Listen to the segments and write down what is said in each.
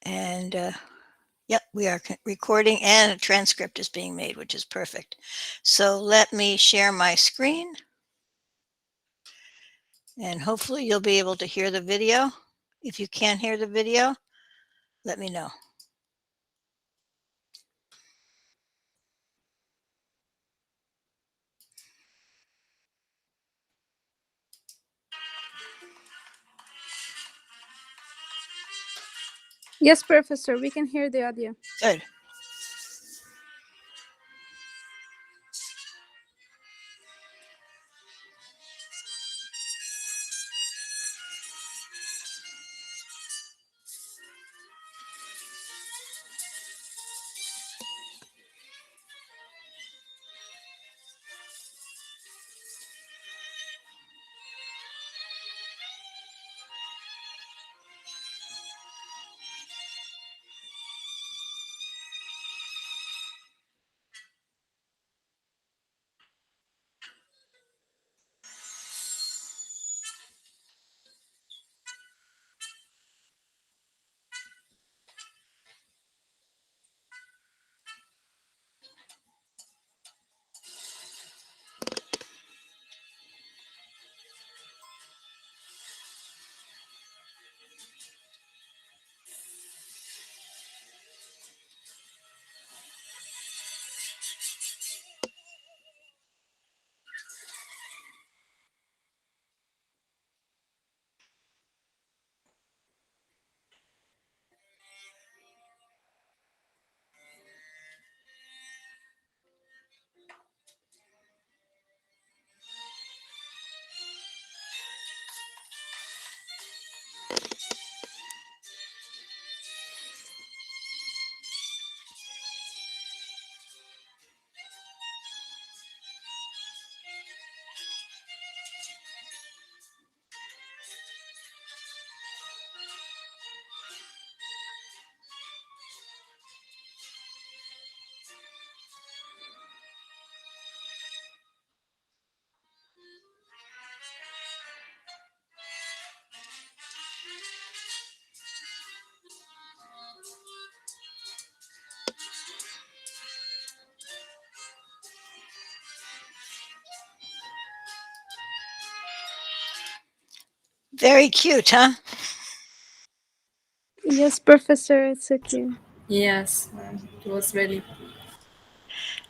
And yep, we are recording and a transcript is being made, which is perfect. So let me share my screen and hopefully you'll be able to hear the video. If you can't hear the video, let me know. Yes, Professor, we can hear the audio. Good. Very cute, huh? Yes, Professor, it's so cute. Yes, it was really.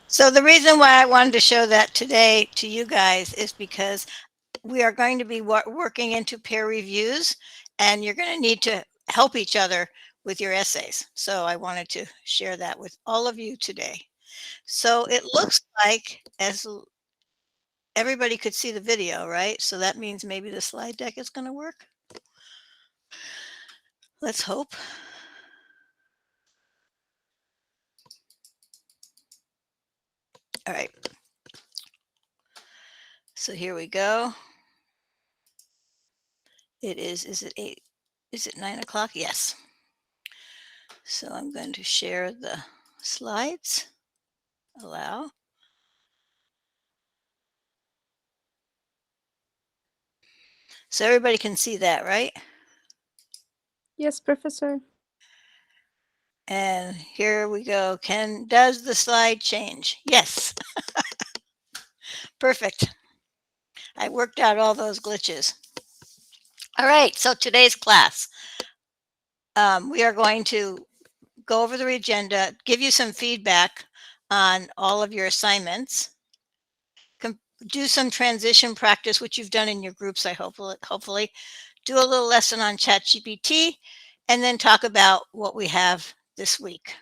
So the reason why I wanted to show that today to you guys is because we are going to be working into peer reviews and you're going to need to help each other with your essays. So I wanted to share that with all of you today. So it looks like as everybody could see the video, right? So that means maybe the slide deck is going to work. Let's hope. All right. So here we go. It is it 8? Is it 9 o'clock? Yes. So I'm going to share the slides. Allow. So everybody can see that, right? Yes, Professor. And here we go. Does the slide change? Yes. Perfect. I worked out all those glitches. All right, so today's class, we are going to go over the agenda, give you some feedback on all of your assignments, do some transition practice, which you've done in your groups, I hopefully, do a little lesson on ChatGPT, and then talk about what we have this week.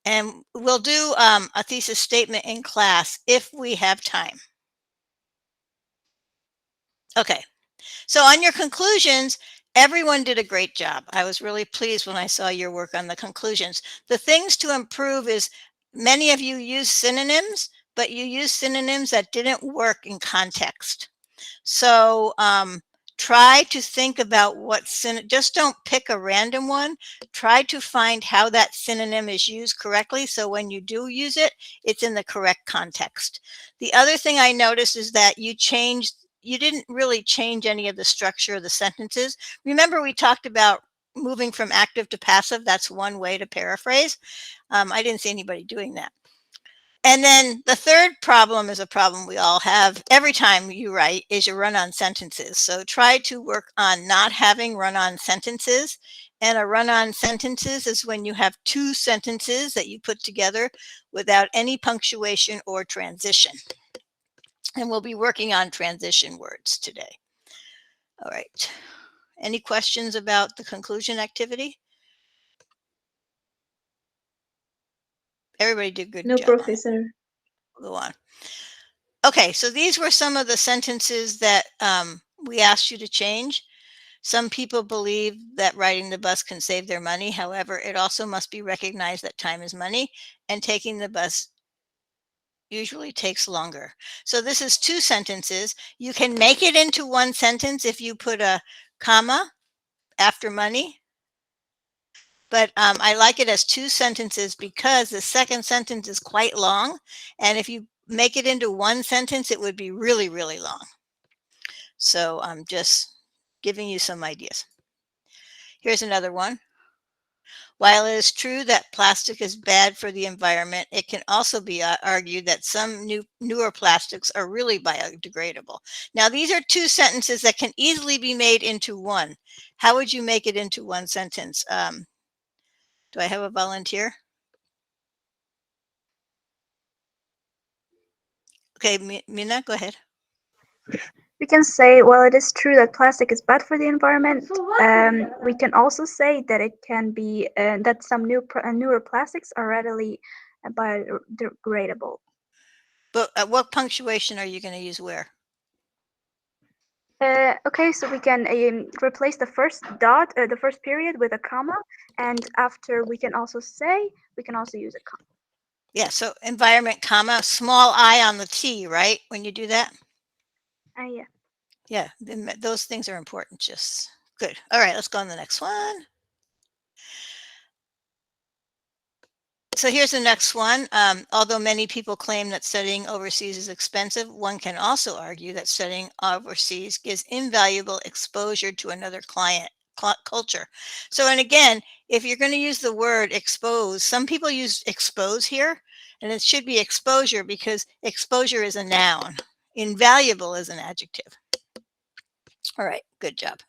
And we'll do a thesis statement in class if we have time. Okay, so on your conclusions, everyone did a great job. I was really pleased when I saw your work on the conclusions. The things to improve is many of you use synonyms, but you use synonyms that didn't work in context. So try to think about what just don't pick a random one. Try to find how that synonym is used correctly. So when you do use it, it's in the correct context. The other thing I noticed is that you didn't really change any of the structure of the sentences. Remember, we talked about moving from active to passive. That's one way to paraphrase. I didn't see anybody doing that. And then the third problem is a problem we all have every time you write is your run-on sentences. So try to work on not having run-on sentences. And a run-on sentences is when you have two sentences that you put together without any punctuation or transition. And we'll be working on transition words today. All right. Any questions about the conclusion activity? Everybody did a good No, job. Professor. Go on. Okay, so these were some of the sentences that we asked you to change. Some people believe that riding the bus can save their money. However, it also must be recognized that time is money, and taking the bus usually takes longer. So this is two sentences. You can make it into one sentence if you put a comma after money. But I like it as two sentences because the second sentence is quite long. And if you make it into one sentence, it would be really, really long. So I'm just giving you some ideas. Here's another one. While it is true that plastic is bad for the environment, it can also be argued that some newer plastics are really biodegradable. Now, these are two sentences that can easily be made into one. How would you make it into one sentence? Do I have a volunteer? Okay, Mina, go ahead. We can say, well, it is true that plastic is bad for the environment. We can also say that it can be that some newer plastics are readily biodegradable. But what punctuation are you going to use where? Okay, so we can replace the first dot, the first period with a comma, and after we can also use a comma. Yeah, so environment, comma, small I on the T, right? When you do that? Yeah. Yeah, those things are important. Just good. All right, let's go on the next one. So here's the next one. Although many people claim that studying overseas is expensive, one can also argue that studying overseas gives invaluable exposure to another culture. So, and again, if you're going to use the word expose, some people use expose here, and it should be exposure because exposure is a noun. Invaluable is an adjective. All right, good job.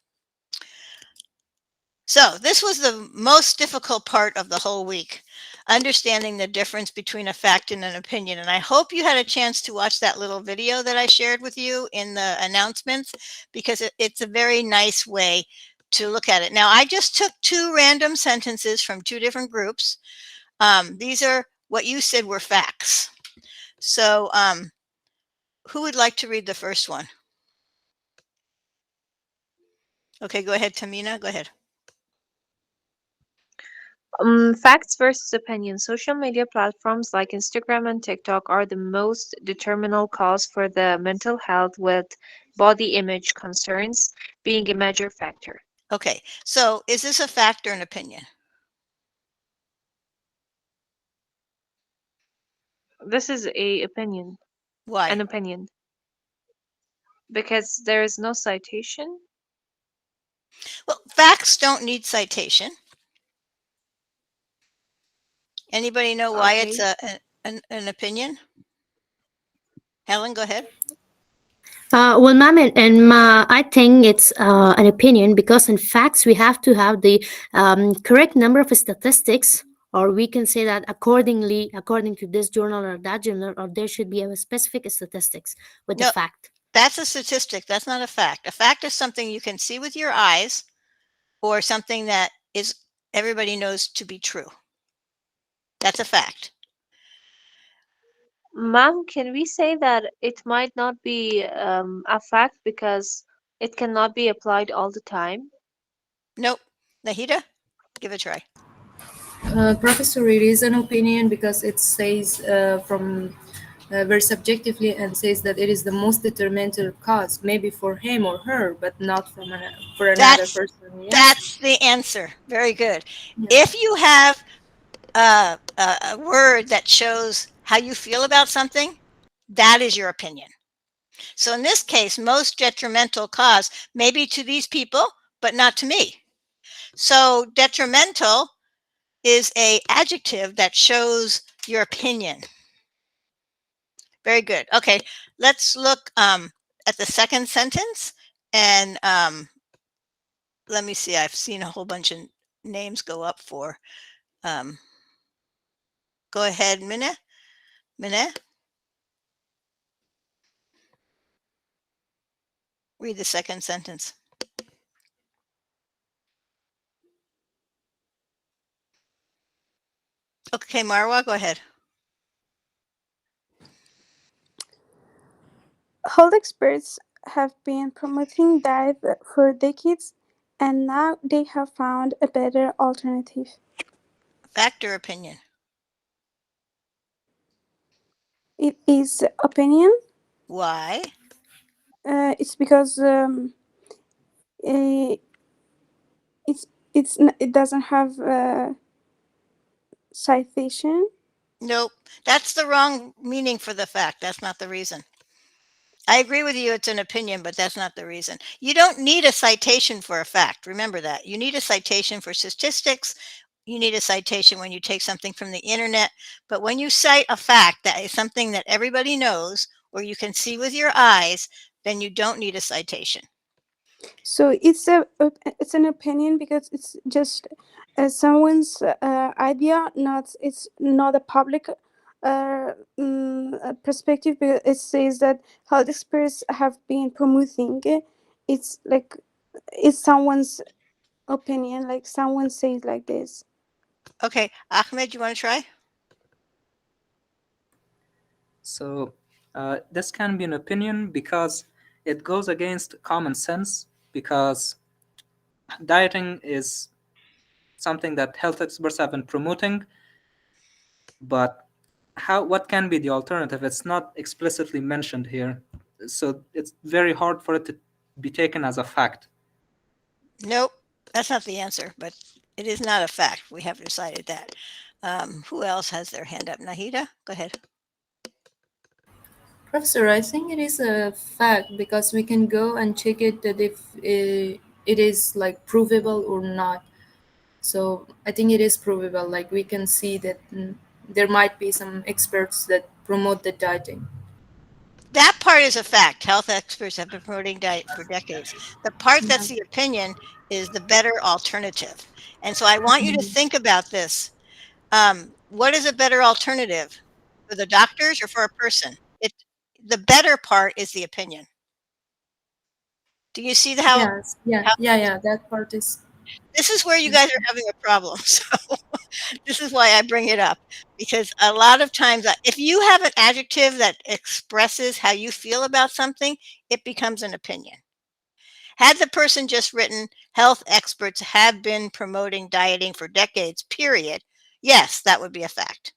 So this was the most difficult part of the whole week, understanding the difference between a fact and an opinion. And I hope you had a chance to watch that little video that I shared with you in the announcements, because it's a very nice way to look at it. Now, I just took two random sentences from two different groups. These are what you said were facts. So who would like to read the first one? Okay, go ahead, Tamina, go ahead. Facts versus opinions. Social media platforms like Instagram and TikTok are the most determinal cause for the mental health, with body image concerns being a major factor. Okay, so is this a fact or an opinion? This is a opinion. Why? An opinion. Because there is no citation. Well, facts don't need citation. Anybody know why it's an opinion? Helen, go ahead. Well, ma'am, I think it's an opinion because in facts we have to have the correct number of statistics, or we can say that according to this journal or that journal, or there should be a specific statistics with the fact. That's a statistic. That's not a fact. A fact is something you can see with your eyes, or something that is everybody knows to be true. That's a fact. Ma'am, can we say that it might not be a fact because it cannot be applied all the time? Nope. Nahida, give it a try. Professor, it is an opinion because it says from very subjectively, and says that it is the most detrimental cause, maybe for him or her, but not for another person. Yes? That's the answer. Very good. Yeah. If you have a word that shows how you feel about something, that is your opinion. So in this case, most detrimental cause may be to these people, but not to me. So detrimental is a adjective that shows your opinion. Very good. Okay, let's look at the second sentence, and let me see. I've seen a whole bunch of names go up for. Go ahead, Minna. Minna, read the second sentence. Okay, Marwa, go ahead. Health experts have been promoting diet for decades, and now they have found a better alternative. Fact or opinion? It is opinion. Why? It's because eh, it doesn't have citation. Nope. That's the wrong meaning for the fact. That's not the reason. I agree with you. It's an opinion, but that's not the reason. You don't need a citation for a fact. Remember that. You need a citation for statistics. You need a citation when you take something from the internet. But when you cite a fact that is something that everybody knows or you can see with your eyes, then you don't need a citation. So it's an opinion because it's just someone's idea. It's not a public perspective. Because it says that health experts have been promoting it. It's like it's someone's opinion. Like someone says like this. Okay, Ahmed, you want to try? So this can be an opinion because it goes against common sense, because dieting is something that health experts have been promoting, but what can be the alternative? It's not explicitly mentioned here, so it's very hard for it to be taken as a fact. Nope, that's not the answer, but it is not a fact. We have decided that. Who else has their hand up? Nahida, go ahead. Professor, I think it is a fact because we can go and check it that if it is like provable or not. So I think it is provable. Like we can see that there might be some experts that promote the dieting. That part is a fact. Health experts have been promoting diet for decades. The part that's the opinion is the better alternative. And so I want you to think about this. What is a better alternative for the doctors or for a person? The better part is the opinion. Do you see how? Yes, yeah. That part is. This is where you guys are having a problem. So this is why I bring it up, because a lot of times if you have an adjective that expresses how you feel about something, it becomes an opinion. Had the person just written health experts have been promoting dieting for decades, period, yes, that would be a fact.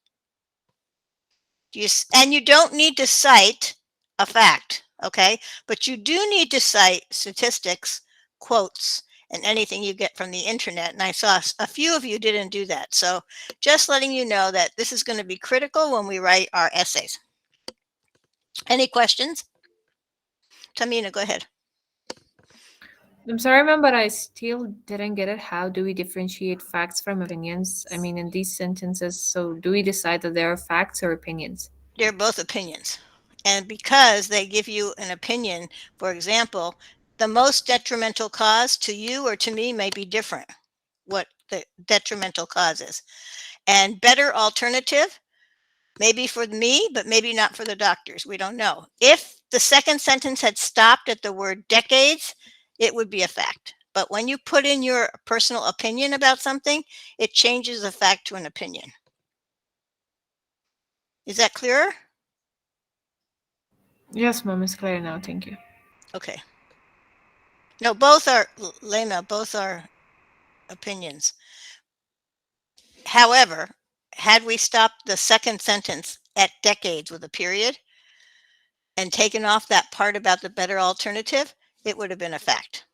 And you don't need to cite a fact, okay? But you do need to cite statistics, quotes, and anything you get from the internet. And I saw a few of you didn't do that. So just letting you know that this is going to be critical when we write our essays. Any questions? Tamina, go ahead. I'm sorry, ma'am, but I still didn't get it. How do we differentiate facts from opinions? I mean, in these sentences, so do we decide that they are facts or opinions? They're both opinions. And because they give you an opinion, for example, the most detrimental cause to you or to me may be different, what the detrimental cause is. And better alternative, maybe for me, but maybe not for the doctors. We don't know. If the second sentence had stopped at the word decades, it would be a fact. But when you put in your personal opinion about something, it changes the fact to an opinion. Is that clearer? Yes, ma'am, it's clear now. Thank you. Okay. No, both are, Lena, both are opinions. However, had we stopped the second sentence at decades with a period and taken off that part about the better alternative, it would have been a fact.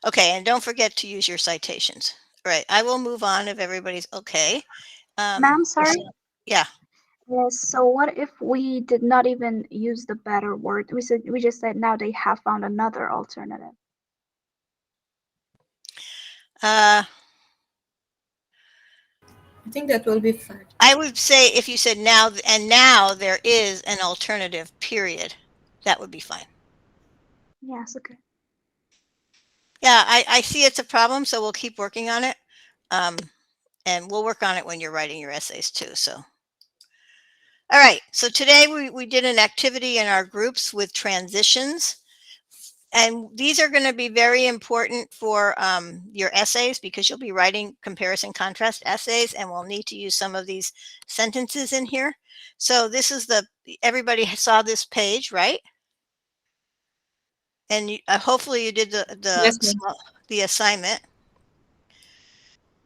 Okay, and don't forget to use your citations. All right, I will move on if everybody's okay. Ma'am, sorry. Yeah. So what if we did not even use the better word? We just said now they have found another alternative. I think that will be fact. I would say if you said now, and now there is an alternative, period, that would be fine. Yes, okay. Yeah, I see it's a problem, so we'll keep working on it. And we'll work on it when you're writing your essays too, so. All right, so today we did an activity in our groups with transitions. And these are going to be very important for your essays because you'll be writing comparison contrast essays and we'll need to use some of these sentences in here. So this is everybody saw this page, right? And you, hopefully you did Yes, ma'am. the assignment.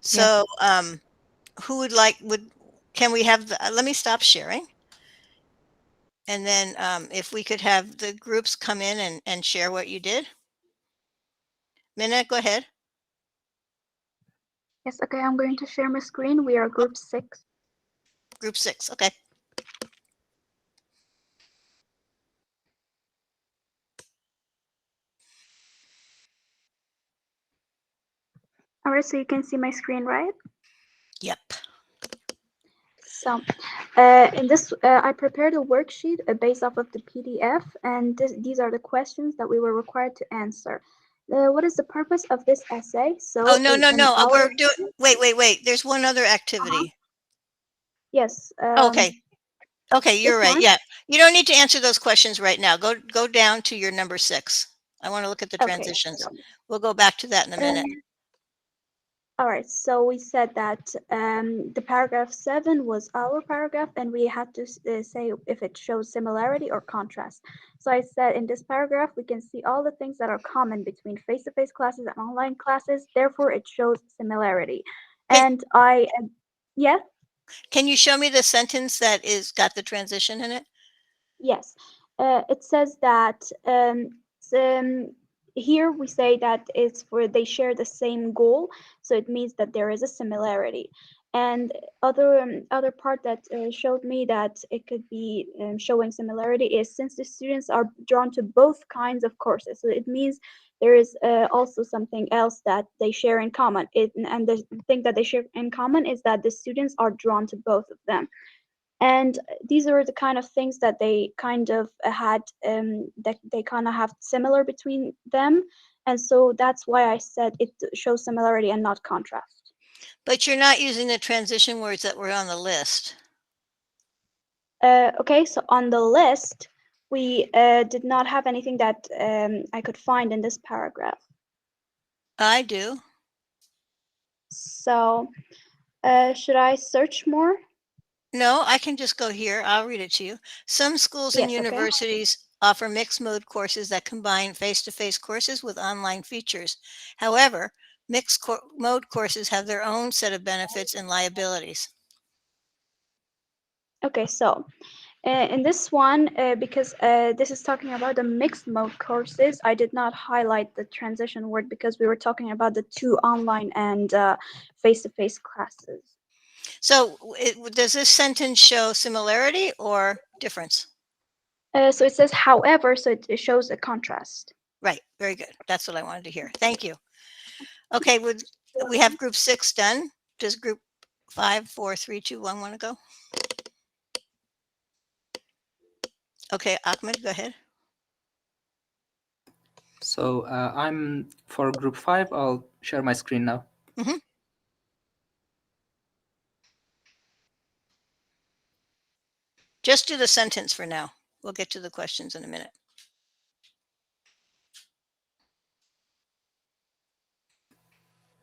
So who can we have let me stop sharing. And then if we could have the groups come in and share what you did. Minna, go ahead. Yes, okay, I'm going to share my screen. We are group 6. Group 6, okay. All right, so you can see my screen, right? Yep. So in this, I prepared a worksheet based off of the PDF, and these are the questions that we were required to answer. What is the purpose of this essay? So Oh, no. our We're doing, wait. There's one other activity. yes. Okay. Okay, you're this right. one? Yeah. You don't need to answer those questions right now. Go down to your number 6. I want to look at the Okay. transitions. We'll go back to that in a minute. All right, so we said that the paragraph 7 was our paragraph, and we had to say if it shows similarity or contrast. So I said in this paragraph, we can see all the things that are common between face-to-face classes and online classes. Therefore, it shows similarity. And yes, Can you show me the sentence that got the transition in it? yes, it says that here we say that it's for they share the same goal, so it means that there is a similarity. And other part that showed me that it could be showing similarity is since the students are drawn to both kinds of courses, so it means there is also something else that they share in common. And the thing that they share in common is that the students are drawn to both of them. And these are the kind of things that they kind of had that they kind of have similar between them, and so that's why I said it shows similarity and not contrast. But you're not using the transition words that were on the list. Okay, so on the list we did not have anything that I could find in this paragraph. I do. So should I search more? No, I can just go here. I'll read it to you. Some schools and Yes, okay. universities offer mixed mode courses that combine face-to-face courses with online features. However, mixed mode courses have their own set of benefits and liabilities. Okay, so in this one, because this is talking about the mixed mode courses, I did not highlight the transition word because we were talking about the 2 online and face-to-face classes. So does this sentence show similarity or difference? So it says, however, so it shows a contrast. Right. Very good. That's what I wanted to hear. Thank you. Okay. We have group 6 done. Does group 5, 4, 3, 2, 1 want to go? Okay. Ahmed, go ahead. So I'm for group 5. I'll share my screen now. Mm-hmm. Just do the sentence for now. We'll get to the questions in a minute.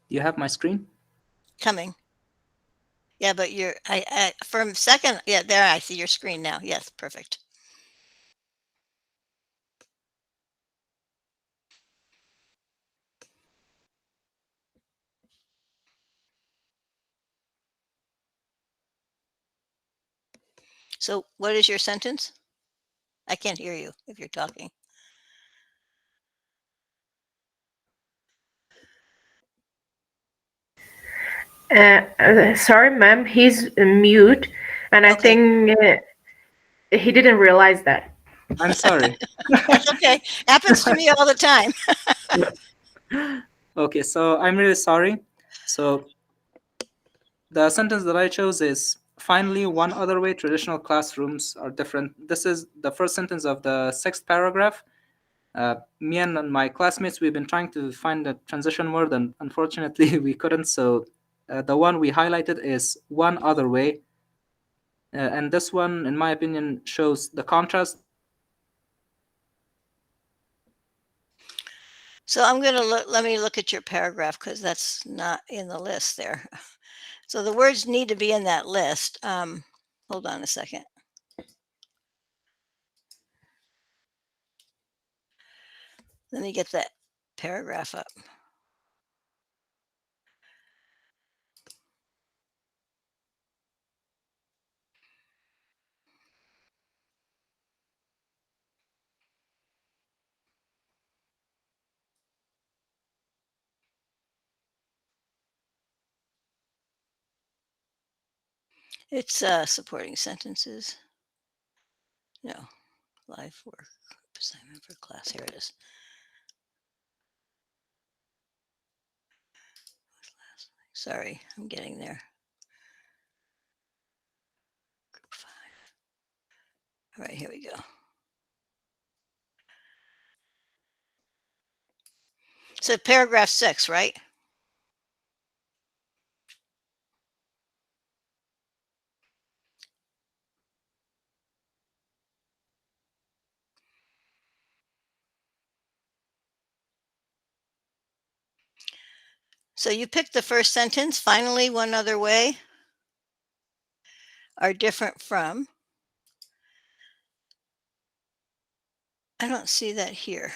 You have my screen? Coming. Yeah, but I for a second, yeah, there I see your screen now. Yes, perfect. So what is your sentence? I can't hear you if you're talking. Sorry, ma'am, he's mute. And I Okay. think he didn't realize that. I'm sorry. That's okay. Happens to me all the time. Okay, so I'm really sorry. So the sentence that I chose is finally one other way traditional classrooms are different. This is the first sentence of the sixth paragraph. Me and my classmates, we've been trying to find a transition word, and unfortunately we couldn't. So the one we highlighted is one other way. And this one, in my opinion, shows the contrast. So I'm going to let me look at your paragraph because that's not in the list there. So the words need to be in that list. Hold on a second. Let me get that paragraph up. It's supporting sentences. No, life work assignment for class. Here it is. Sorry, I'm getting there. Group 5. All right, here we go. So paragraph 6, right? So you picked the first sentence, finally one other way are different from. I don't see that here.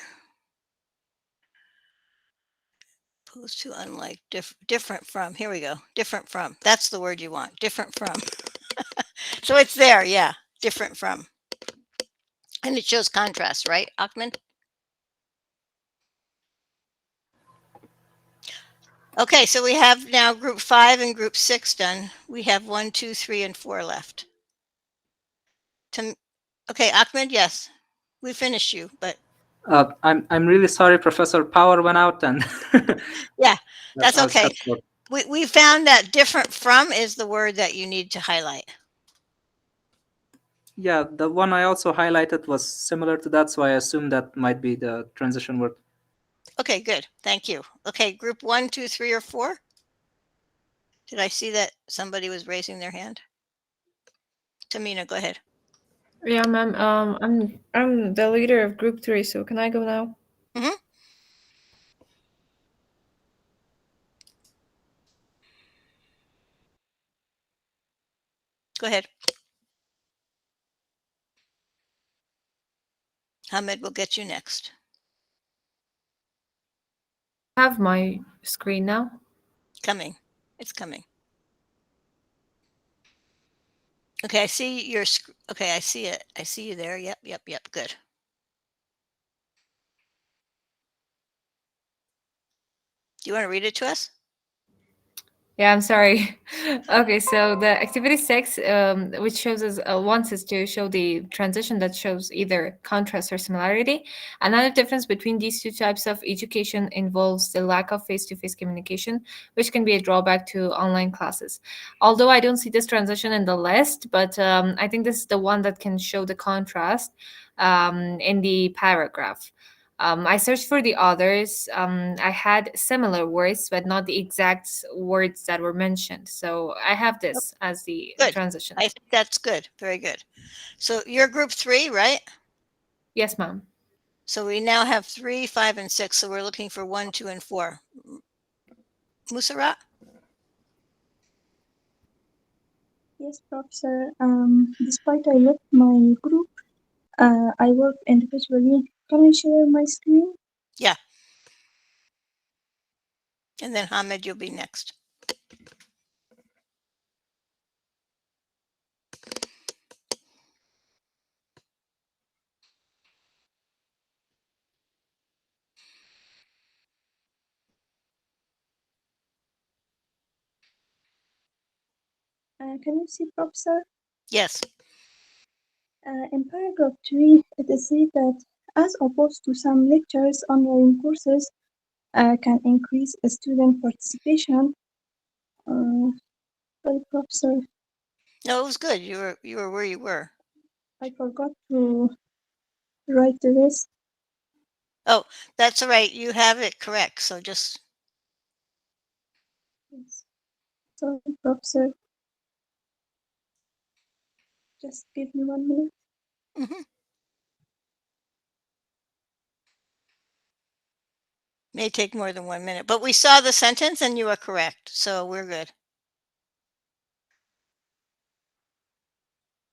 Opposed to, unlike, different from. Here we go. Different from. That's the word you want. Different from. So it's there. Yeah. Different from. And it shows contrast, right, Ahmed? Okay, so we have now group 5 and group 6 done. We have 1, 2, 3, and 4 left. Okay, Ahmed, yes, we finished you, but I'm really sorry, Professor. Power went out, and yeah, that's I'll okay. stop short. We found that different from is the word that you need to highlight. Yeah, the one I also highlighted was similar to that, so I assume that might be the transition word. Okay, good. Thank you. Okay, group 1, 2, 3, or 4. Did I see that somebody was raising their hand? Tamina, go ahead. Yeah, ma'am. I'm the leader of group 3, so can I go now? Mm-hmm. Go ahead. Hamid will get you next. Have my screen now. Coming. It's coming. Okay, I see your. Okay, I see it. I see you there. Yep, yep, yep. Good. Do you want to read it to us? Yeah, I'm sorry. Okay, so the activity 6, which shows us wants us to show the transition that shows either contrast or similarity. Another difference between these two types of education involves the lack of face-to-face communication, which can be a drawback to online classes. Although I don't see this transition in the list, but I think this is the one that can show the contrast in the paragraph. I searched for the others. I had similar words, but not the exact words that were mentioned. So I have this as the Good. transition. I think that's good. Very good. So you're group 3, right? Yes, ma'am. So we now have 3, 5, and 6. So we're looking for 1, 2, and 4. Musarat? Yes, Professor. Despite I left my group, I work individually. Can I share my screen? Yeah. And then Hamid, you'll be next. Can you see, Professor? Yes. In paragraph 3, it is said that as opposed to some lectures, online courses can increase student participation. Sorry, Professor, No, it was good. You were where you were. I forgot to write the rest. Oh, that's all right. You have it correct. So just Yes. Sorry, Professor. Just give me 1 minute. mhm. May take more than 1 minute, but we saw the sentence and you are correct. So we're good.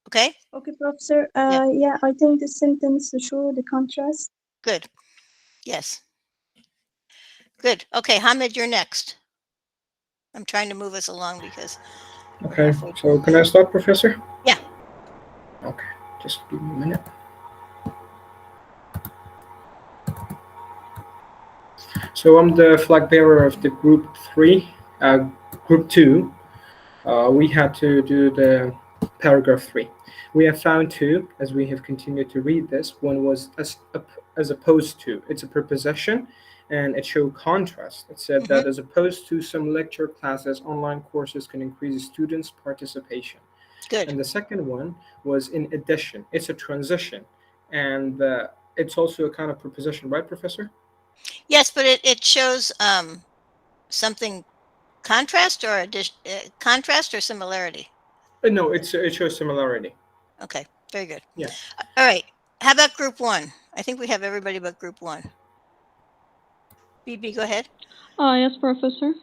Okay, Okay, Professor. Yeah. Yeah, I think the sentence show the contrast. good. Yes. Good. Okay, Hamid, you're next. I'm trying to move us along because Okay, so can I start, Professor? Yeah. Okay, just give me a minute. So I'm the flag bearer of the group 3, group 2. We had to do the paragraph 3. We have found two, as we have continued to read this. One was as opposed to. It's a preposition, and it showed contrast. It said that as opposed to some lecture classes, online courses can increase students' participation. good. And the second one was in addition. It's a transition, and it's also a kind of preposition, right, Professor? Yes, but it shows something contrast or contrast or similarity. No, it shows similarity. Okay, very good. Yeah. All right. How about group 1? I think we have everybody but group 1. BB, go ahead. Yes, Professor.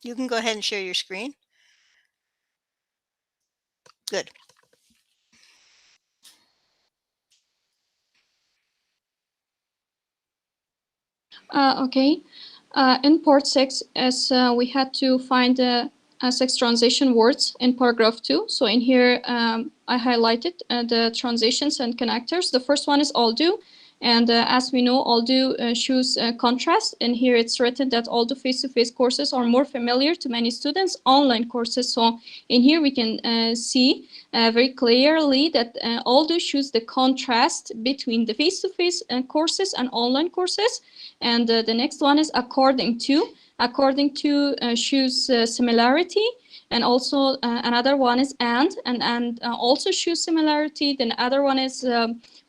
You can go ahead and share your screen. Good. Okay. In part 6, as we had to find 6 transition words in paragraph 2. So in here, I highlighted the transitions and connectors. The first one is Aldo. And as we know, Aldo shows contrast. And here it's written that Aldo face-to-face courses are more familiar to many students, online courses. So in here we can see very clearly that Aldo shows the contrast between the face-to-face courses and online courses. And the next one is according to. According to shows similarity. And also another one is and also shows similarity. Then other one is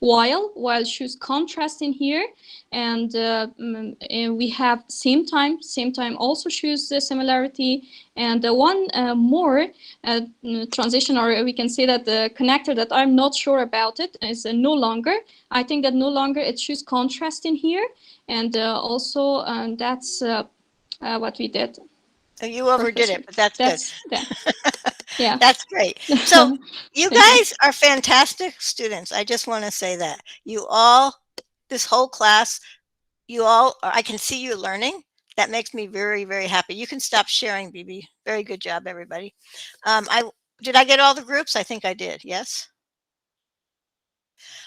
while shows contrast in here. And we have same time also shows the similarity. And the one more transition, or we can say that the connector that I'm not sure about it is no longer. I think that no longer it shows contrast in here. And also that's what we did. You overdid it, but that's good. Yeah. That's great. So you guys are fantastic students. I just want to say that. You all, this whole class, you all, I can see you learning. That makes me very, very happy. You can stop sharing, BB. Very good job, everybody. Did I get all the groups? I think I did. Yes.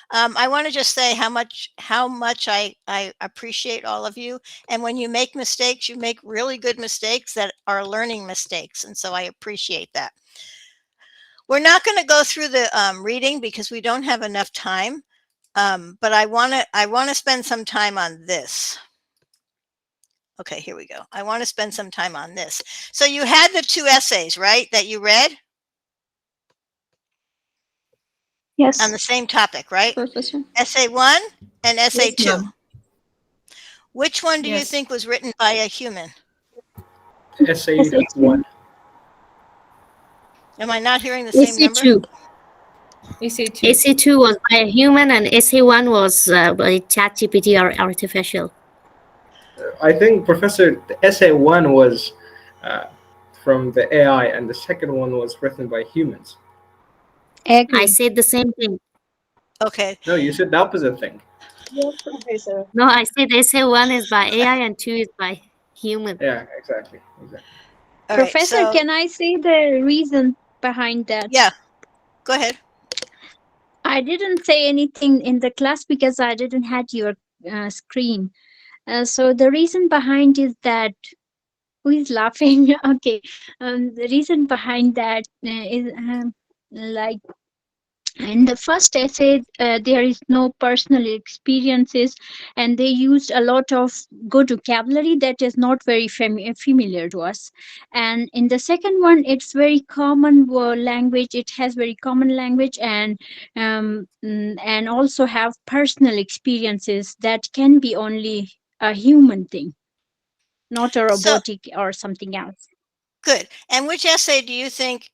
I want to just say how much I appreciate all of you. And when you make mistakes, you make really good mistakes that are learning mistakes. And so I appreciate that. We're not going to go through the reading because we don't have enough time. But I want to spend some time on this. Okay, here we go. I want to spend some time on this. So you had the 2 essays, right, that you read? Yes. On the same topic, right? Professor. Essay 1 and essay 2. Yes, ma'am. Which one do you Yes. think was written by a human? Essay 1. Am I not hearing the same number? AC2. AC2. AC2 was by a human, and AC1 was by ChatGPT or artificial. I think, Professor, the essay 1 was from the AI, and the second one was written by humans. I said the same thing. Okay. No, you said the opposite thing. Yes, Professor. No, I said AC1 is by AI and 2 is by human. Yeah, exactly. All right, Professor, so- can I say the reason behind that? Yeah, go ahead. I didn't say anything in the class because I didn't had your screen. So the reason behind is that who is laughing? Okay, the reason behind that is like in the first essay there is no personal experiences, and they used a lot of good vocabulary that is not very familiar to us. And in the second one, it's very common language. It has very common language, and also have personal experiences that can be only a human thing, not a So robotic or something else. good. And which essay do you think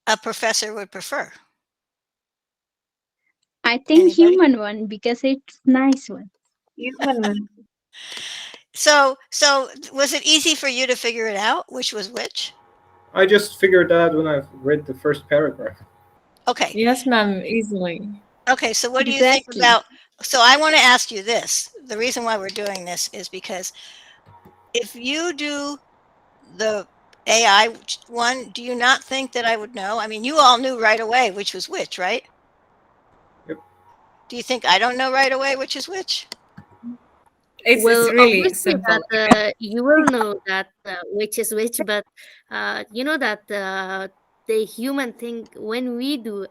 a professor would prefer? I think Anybody? human one because it's nice one. Human one. So was it easy for you to figure it out, which was which? I just figured out when I read the first paragraph. Okay. Yes, ma'am, easily. Okay, so what do you think Exactly. about, so I want to ask you this. The reason why we're doing this is because if you do the AI one, do you not think that I would know? I mean, you all knew right away which was which, right? Yep. Do you think I don't know right away which is which? It's Well, really obviously simple. that you will know that which is which, but you know that the human thing when we do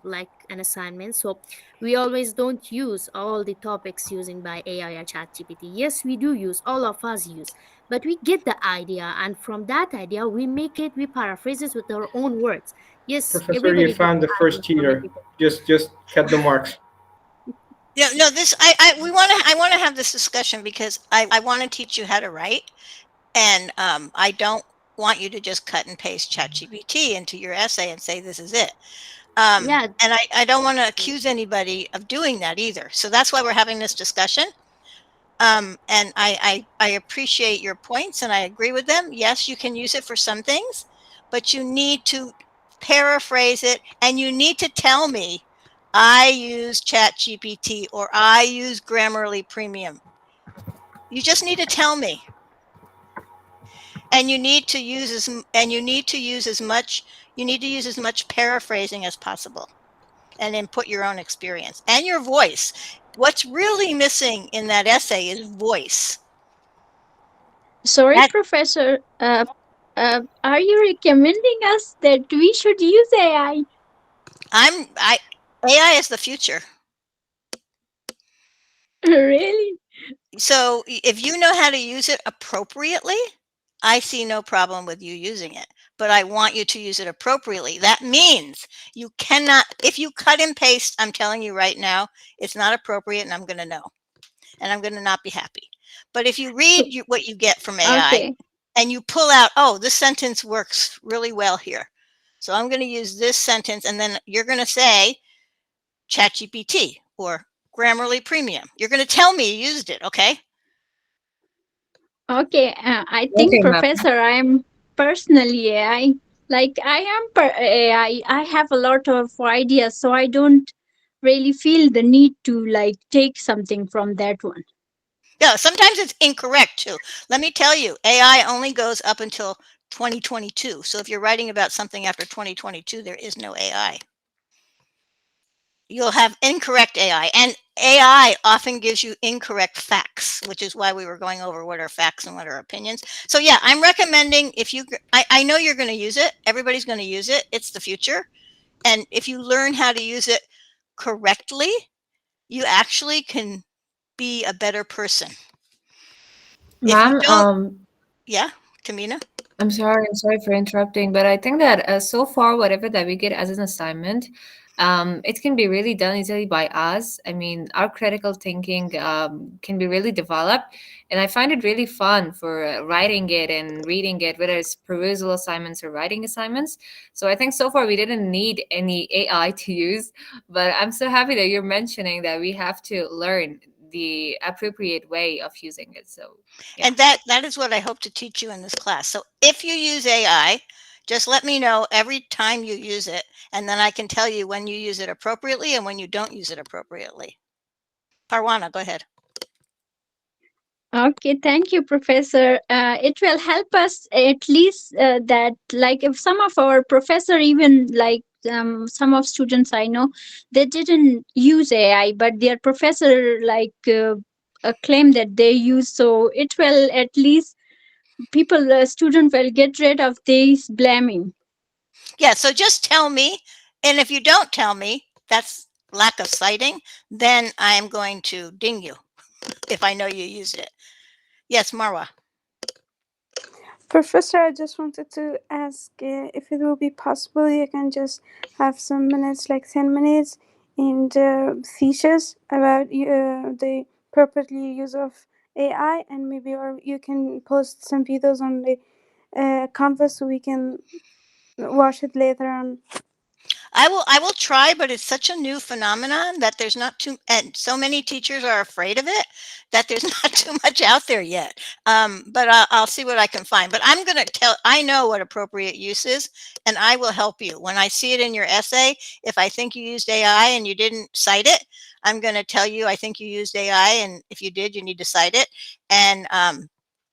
like an assignment, so we always don't use all the topics using by AI or ChatGPT. Yes, we do use, all of us use, but we get the idea, and from that idea we make it, we paraphrase it with our own words. Yes, Professor, everybody you gets found the first ideas from cheater. it. Just cut the marks. Yeah, no, this, I want to have this discussion because I want to teach you how to write. And I don't want you to just cut and paste ChatGPT into your essay and say, this is it. Yeah, And I don't want to accuse anybody of doing that either. So that's why we're having this discussion. And I appreciate your points and I agree with them. Yes, you can use it for some things, but you need to paraphrase it and you need to tell me, I use ChatGPT or I use Grammarly Premium. You just need to tell me. And you need to use as much paraphrasing as possible and input your own experience and your voice. What's really missing in that essay is voice. Sorry, That- Professor. Are you recommending us that we should use AI? AI is the future. Really? So if you know how to use it appropriately, I see no problem with you using it, but I want you to use it appropriately. That means you cannot, if you cut and paste, I'm telling you right now, it's not appropriate and I'm going to know, and I'm going to not be happy. But if you read what you get from AI Okay. and you pull out, oh, this sentence works really well here. So I'm going to use this sentence, and then you're going to say ChatGPT or Grammarly Premium. You're going to tell me you used it, okay? Okay. I think, Okay, ma'am. Professor, I am personally AI. Like I am AI. I have a lot of ideas, so I don't really feel the need to like take something from that one. Yeah, sometimes it's incorrect too. Let me tell you, AI only goes up until 2022. So if you're writing about something after 2022, there is no AI. You'll have incorrect AI, and AI often gives you incorrect facts, which is why we were going over what are facts and what are opinions. So yeah, I'm recommending, if you, I know you're going to use it. Everybody's going to use it. It's the future. And if you learn how to use it correctly, you actually can be a better person. If you Ma'am, don't, yeah, Tamina? I'm sorry for interrupting, but I think that so far, whatever that we get as an assignment, it can be really done easily by us. I mean, our critical thinking can be really developed, and I find it really fun for writing it and reading it, whether it's perusal assignments or writing assignments. So I think so far we didn't need any AI to use, but I'm so happy that you're mentioning that we have to learn the appropriate way of using it. So yeah. And that is what I hope to teach you in this class. So if you use AI, just let me know every time you use it, and then I can tell you when you use it appropriately and when you don't use it appropriately. Parwana, go ahead. Okay, thank you, Professor. It will help us at least that, like, if some of our professor even like some of students I know, they didn't use AI, but their professor claim that they use. So it will at least student will get rid of this blaming. Yeah, so just tell me, and if you don't tell me, that's lack of citing, then I am going to ding you if I know you used it. Yes, Marwa. Professor, I just wanted to ask if it will be possible you can just have some minutes, like 10 minutes, in the thesis about the appropriately use of AI, and maybe or you can post some videos on the Canvas so we can watch it later on. I will try, but it's such a new phenomenon that there's not too, and so many teachers are afraid of it that there's not too much out there yet. But I'll see what I can find. But I'm going to I know what appropriate use is, and I will help you. When I see it in your essay, if I think you used AI and you didn't cite it, I'm going to tell you I think you used AI, and if you did, you need to cite it. And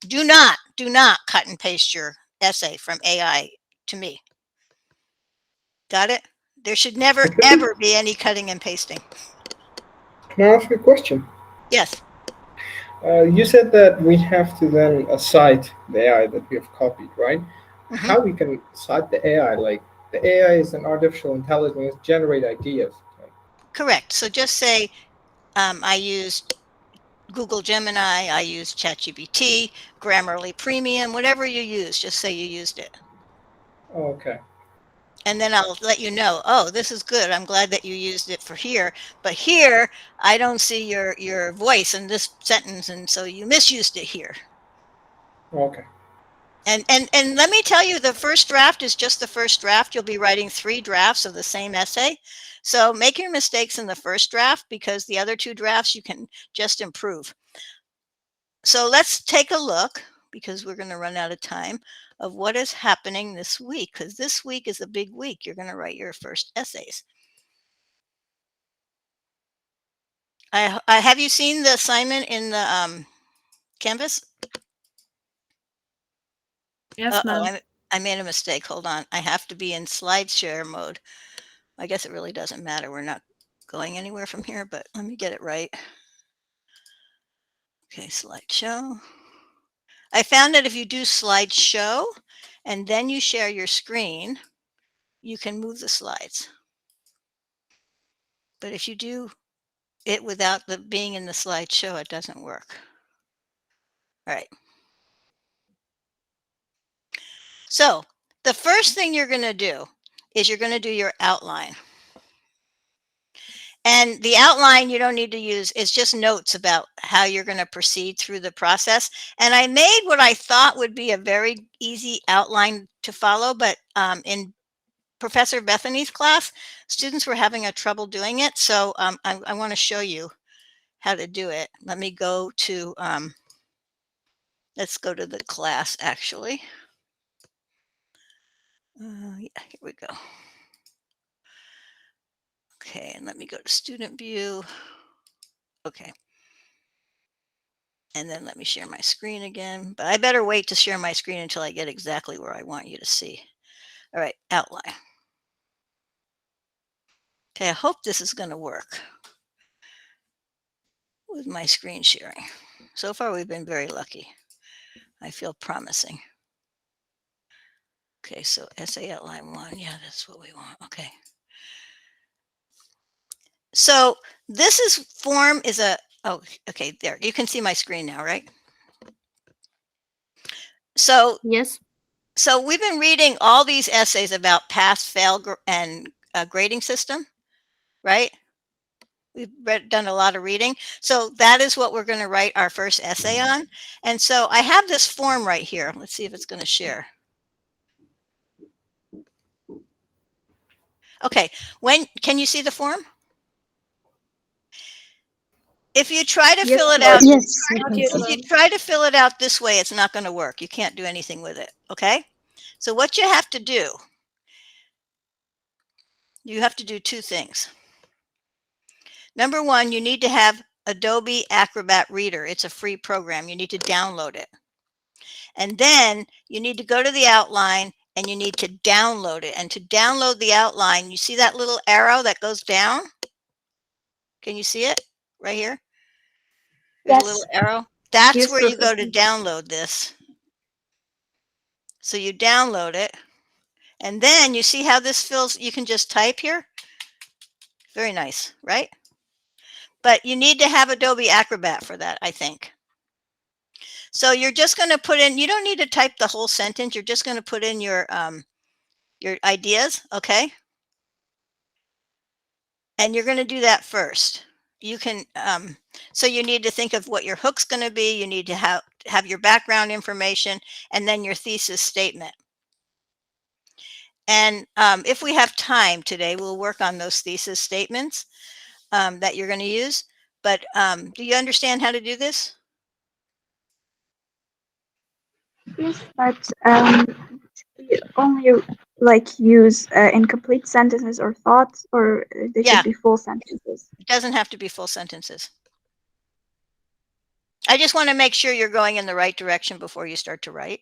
do not cut and paste your essay from AI to me. Got it? There should never, ever be any cutting and pasting. Can I ask you a question? Yes. You said that we have to then cite the AI that we have copied, right? Mm-hmm. How we can cite the AI? Like the AI is an artificial intelligence, generate ideas. Correct. So just say I used Google Gemini, I used ChatGPT, Grammarly Premium, whatever you use, just say you used it. Oh, okay. And then I'll let you know, oh, this is good. I'm glad that you used it for here. But here, I don't see your voice in this sentence, and so you misused it here. Okay. And let me tell you, the first draft is just the first draft. You'll be writing 3 drafts of the same essay. So make your mistakes in the first draft, because the other 2 drafts you can just improve. So let's take a look, because we're going to run out of time, of what is happening this week, because this week is a big week. You're going to write your first essays. I have you seen the assignment in the Canvas? Yes, ma'am. I made a mistake. Hold on. I have to be in slide share mode. I guess it really doesn't matter. We're not going anywhere from here, but let me get it right. Okay, slideshow. I found that if you do slideshow and then you share your screen, you can move the slides. But if you do it without being in the slideshow, it doesn't work. All right. So the first thing you're going to do is you're going to do your outline. And the outline you don't need to use, it's just notes about how you're going to proceed through the process. And I made what I thought would be a very easy outline to follow, but in Professor Bethany's class, students were having a trouble doing it. So I want to show you how to do it. Let me go to, let's go to the class actually. Yeah, here we go. Okay, and let me go to student view. Okay. And then let me share my screen again, but I better wait to share my screen until I get exactly where I want you to see. All right, outline. Okay, I hope this is going to work with my screen sharing. So far, we've been very lucky. I feel promising. Okay, so essay outline 1. Yeah, that's what we want. Okay. So this form is a, oh, okay, there. You can see my screen now, right? So Yes. So we've been reading all these essays about pass, fail, and grading system, right? We've done a lot of reading. So that is what we're going to write our first essay on. And so I have this form right here. Let's see if it's going to share. Okay, can you see the form? If you try to fill it out, if you try to fill it out this way, it's not going to work. You can't do anything with it, okay? So what you have to do, you have to do 2 things. Number 1, you need to have Adobe Acrobat Reader. It's a free program. You need to download it. And then you need to go to the outline and you need to download it. And to download the outline, you see that little arrow that goes down? Can you see it right here? There's a little arrow. That's Yes, where you go Professor. to download this. So you download it, and then you see how this fills. You can just type here. Very nice, right? But you need to have Adobe Acrobat for that, I think. So you're just going to put in, you don't need to type the whole sentence. You're just going to put in your ideas, okay? And you're going to do that first. You can, so you need to think of what your hook's going to be. You need to have your background information and then your thesis statement. And if we have time today, we'll work on those thesis statements that you're going to use. But do you understand how to do this? Yes, but you only like use incomplete sentences or thoughts, or they Yeah. should be full sentences. It doesn't have to be full sentences. I just want to make sure you're going in the right direction before you start to write.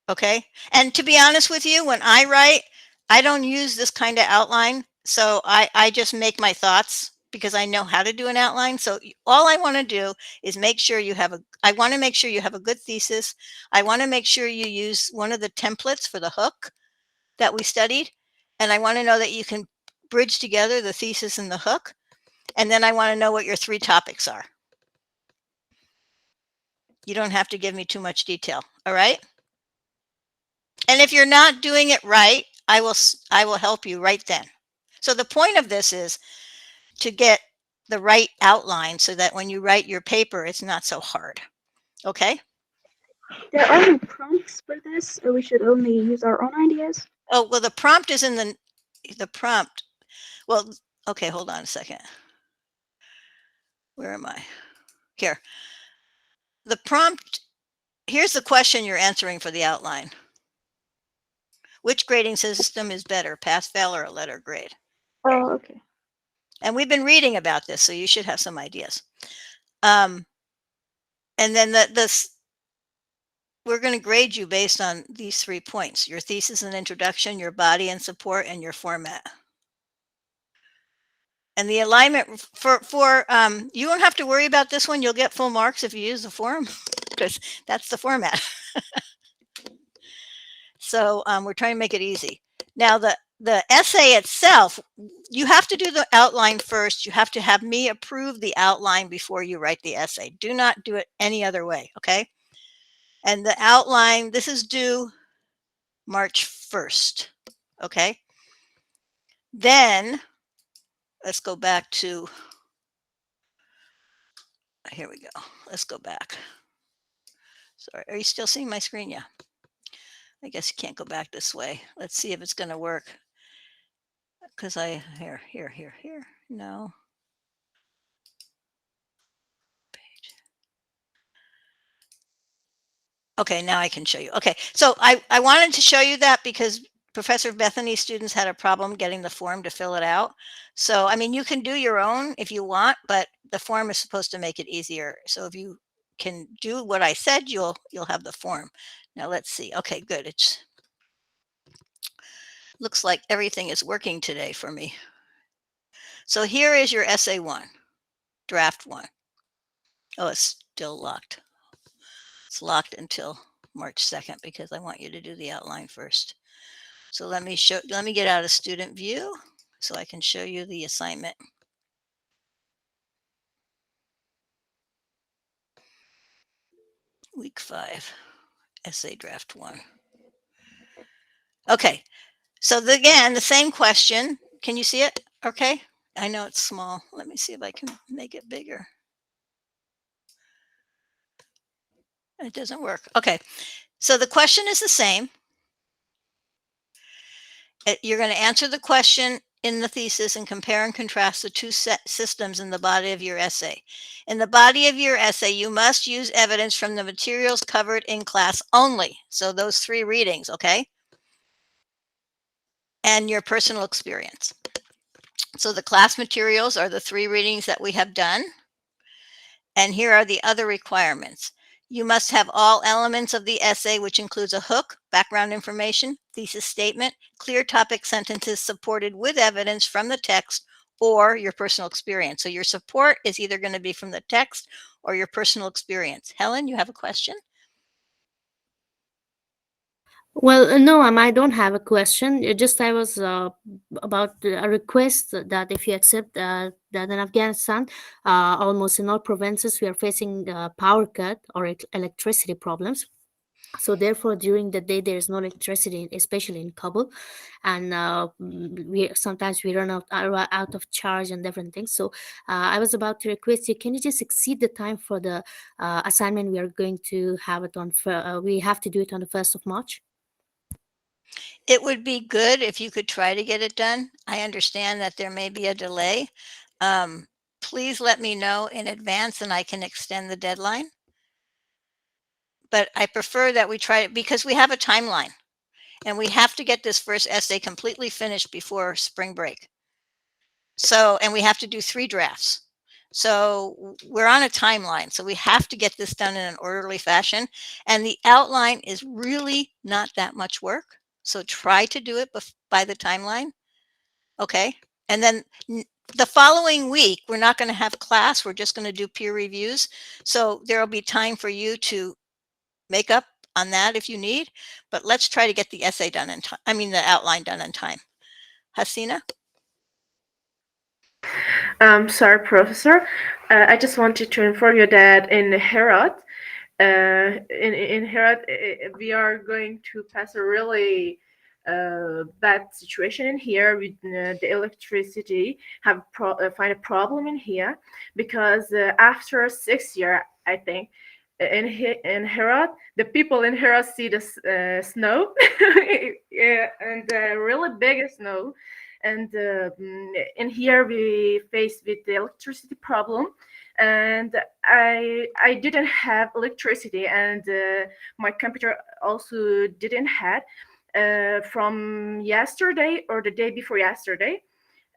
Okay. And to be honest with you, when I write, I don't use this kind of outline. So I just make my thoughts because I know how to do an outline. So all I want to do is make sure you have I want to make sure you have a good thesis. I want to make sure you use one of the templates for the hook that we studied. And I want to know that you can bridge together the thesis and the hook. And then I want to know what your 3 topics are. You don't have to give me too much detail. All right. And if you're not doing it right, I will help you right then. So the point of this is to get the right outline so that when you write your paper, it's not so hard. Okay. There are no prompts for this, or we should only use our own ideas. Oh, well, the prompt is in the prompt. Well, okay, hold on a second. Where am I? Here. The prompt, here's the question you're answering for the outline. Which grading system is better, pass, fail, or a letter grade? Oh, okay. And we've been reading about this, so you should have some ideas. And then we're going to grade you based on these 3 points: your thesis and introduction, your body and support, and your format. And the alignment for you won't have to worry about this one. You'll get full marks if you use the form because that's the format. So we're trying to make it easy. Now the essay itself, you have to do the outline first. You have to have me approve the outline before you write the essay. Do not do it any other way, okay? And the outline, this is due March 1st, okay? Then let's go back to, here we go. Let's go back. Sorry, are you still seeing my screen? Yeah. I guess you can't go back this way. Let's see if it's going to work. Because here. No. Page. Okay, now I can show you. Okay, so I wanted to show you that because Professor Bethany's students had a problem getting the form to fill it out. So, I mean, you can do your own if you want, but the form is supposed to make it easier. So if you can do what I said, you'll have the form. Now let's see. Okay, good. It's looks like everything is working today for me. So here is your essay 1, draft 1. Oh, it's still locked. It's locked until March 2nd because I want you to do the outline first. So let me get out of student view so I can show you the assignment. Week 5, essay draft 1. Okay, so again, the same question. Can you see it? Okay, I know it's small. Let me see if I can make it bigger. It doesn't work. Okay, so the question is the same. You're going to answer the question in the thesis and compare and contrast the 2 systems in the body of your essay. In the body of your essay, you must use evidence from the materials covered in class only. So those 3 readings, okay? And your personal experience. So the class materials are the 3 readings that we have done. And here are the other requirements. You must have all elements of the essay, which includes a hook, background information, thesis statement, clear topic sentences supported with evidence from the text or your personal experience. So your support is either going to be from the text or your personal experience. Helen, you have a question? Well, no, I don't have a question. Just I was about a request that if you accept that in Afghanistan, almost in all provinces, we are facing power cut or electricity problems. So therefore, during the day, there is no electricity, especially in Kabul, and we sometimes we run out of charge and different things. So I was about to request you, can you just exceed the time for the assignment? We are going to have it on. We have to do it on the 1st of March. It would be good if you could try to get it done. I understand that there may be a delay. Please let me know in advance and I can extend the deadline. But I prefer that we try it because we have a timeline and we have to get this first essay completely finished before spring break. So, and we have to do 3 drafts. So we're on a timeline. So we have to get this done in an orderly fashion. And the outline is really not that much work. So try to do it by the timeline. Okay. And then the following week, we're not going to have class. We're just going to do peer reviews. So there'll be time for you to make up on that if you need, but let's try to get the essay done in time. I mean, the outline done in time. Hasina? Sorry, Professor. I just wanted to inform you that in Herat, in Herat, we are going to pass a really bad situation in here with the electricity. Find a problem in here because after 6 years, I think, in Herat, the people in Herat see the snow and really big snow. And in here we face with the electricity problem, and I didn't have electricity, and my computer also didn't have from yesterday or the day before yesterday.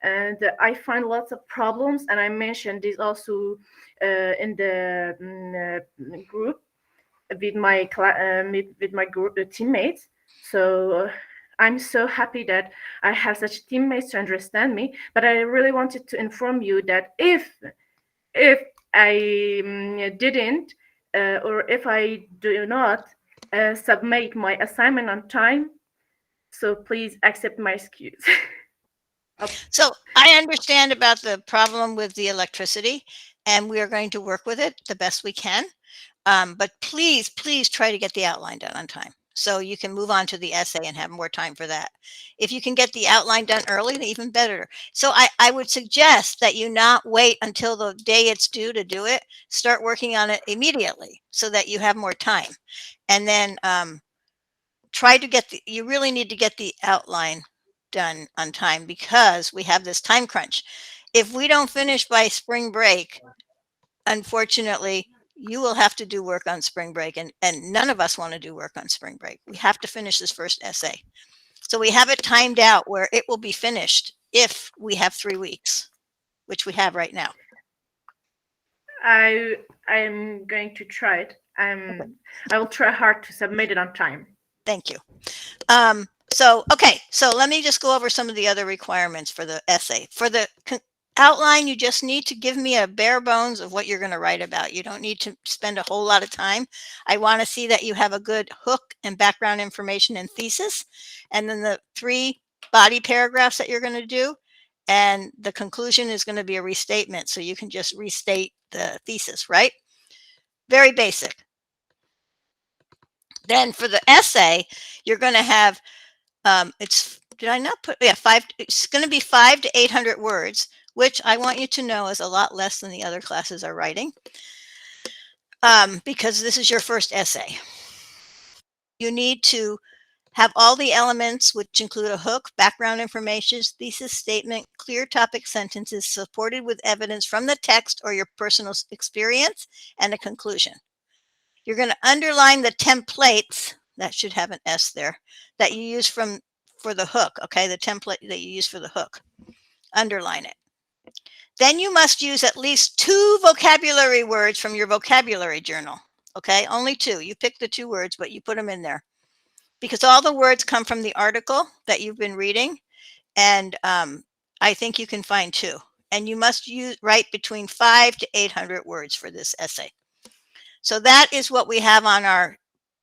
And I find lots of problems, and I mentioned this also in the group with my group teammates. So I'm so happy that I have such teammates to understand me. But I really wanted to inform you that if I didn't or if I do not submit my assignment on time, so please accept my excuse. So I understand about the problem with the electricity, and we are going to work with it the best we can. But please, please try to get the outline done on time so you can move on to the essay and have more time for that. If you can get the outline done early, even better. So I would suggest that you not wait until the day it's due to do it. Start working on it immediately so that you have more time. And then try to get you really need to get the outline done on time because we have this time crunch. If we don't finish by spring break, unfortunately, you will have to do work on spring break, and none of us want to do work on spring break. We have to finish this first essay. So we have it timed out where it will be finished if we have 3 weeks, which we have right now. I'm going to try it. I will try hard to submit it on time. Thank you. Okay, so let me just go over some of the other requirements for the essay. For the outline, you just need to give me a bare bones of what you're going to write about. You don't need to spend a whole lot of time. I want to see that you have a good hook and background information and thesis, and then the 3 body paragraphs that you're going to do, and the conclusion is going to be a restatement, so you can just restate the thesis, right? Very basic. Then for the essay, you're going to have did I not put, yeah, 5, it's going to be 500 to 800 words, which I want you to know is a lot less than the other classes are writing, because this is your first essay. You need to have all the elements, which include a hook, background information, thesis statement, clear topic sentences supported with evidence from the text or your personal experience, and a conclusion. You're going to underline the templates, that should have an S there, that you use for the hook, okay? The template that you use for the hook. Underline it. Then you must use at least 2 vocabulary words from your vocabulary journal. Okay, only 2. You pick the 2 words, but you put them in there because all the words come from the article that you've been reading, and I think you can find 2. And you must write between 5 to 800 words for this essay. So that is what we have on our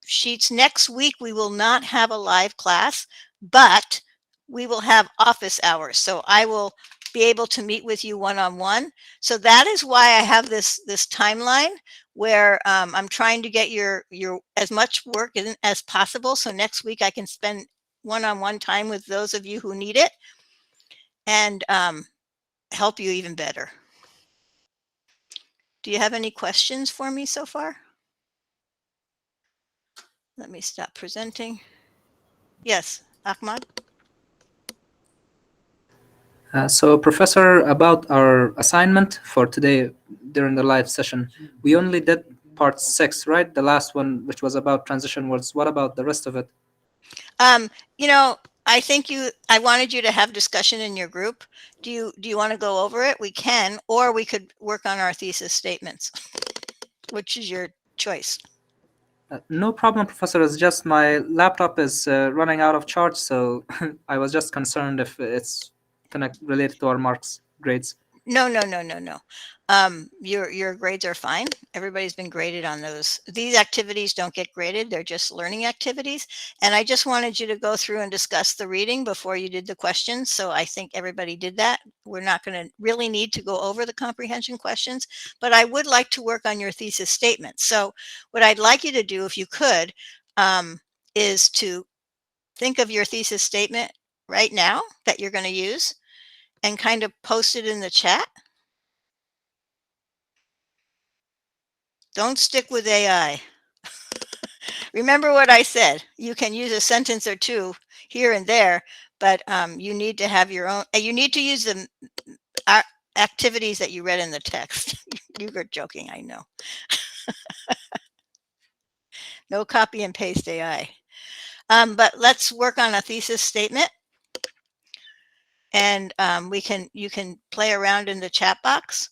sheets. Next week, we will not have a live class, but we will have office hours. So I will be able to meet with you one-on-one. So that is why I have this timeline where I'm trying to get your as much work as possible. So next week I can spend one-on-one time with those of you who need it and help you even better. Do you have any questions for me so far? Let me stop presenting. Yes, Ahmad? So, Professor, about our assignment for today during the live session, we only did part 6, right? The last one, which was about transition words. What about the rest of it? You know, I think I wanted you to have discussion in your group. Do you want to go over it? We can, or we could work on our thesis statements. Which is your choice? No problem, Professor. It's just my laptop is running out of charge, so I was just concerned if it's related to our marks grades. No. Your grades are fine. Everybody's been graded on those. These activities don't get graded. They're just learning activities. And I just wanted you to go through and discuss the reading before you did the questions. So I think everybody did that. We're not going to really need to go over the comprehension questions, but I would like to work on your thesis statement. So what I'd like you to do, if you could, is to think of your thesis statement right now that you're going to use and kind of post it in the chat. Don't stick with AI. Remember what I said. You can use a sentence or 2 here and there, but you need to have your own. You need to use the activities that you read in the text. You were joking, I know. No copy and paste AI. But let's work on a thesis statement. And you can play around in the chat box.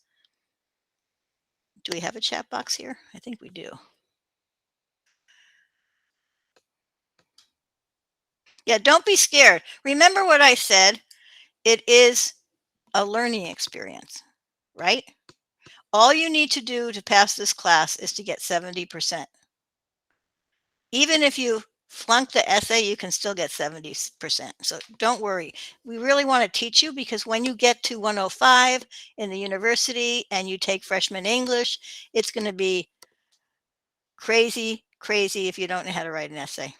Do we have a chat box here? I think we do. Yeah, don't be scared. Remember what I said. It is a learning experience, right? All you need to do to pass this class is to get 70%. Even if you flunk the essay, you can still get 70%. So don't worry. We really want to teach you because when you get to 105 in the university and you take freshman English, it's going to be crazy if you don't know how to write an essay.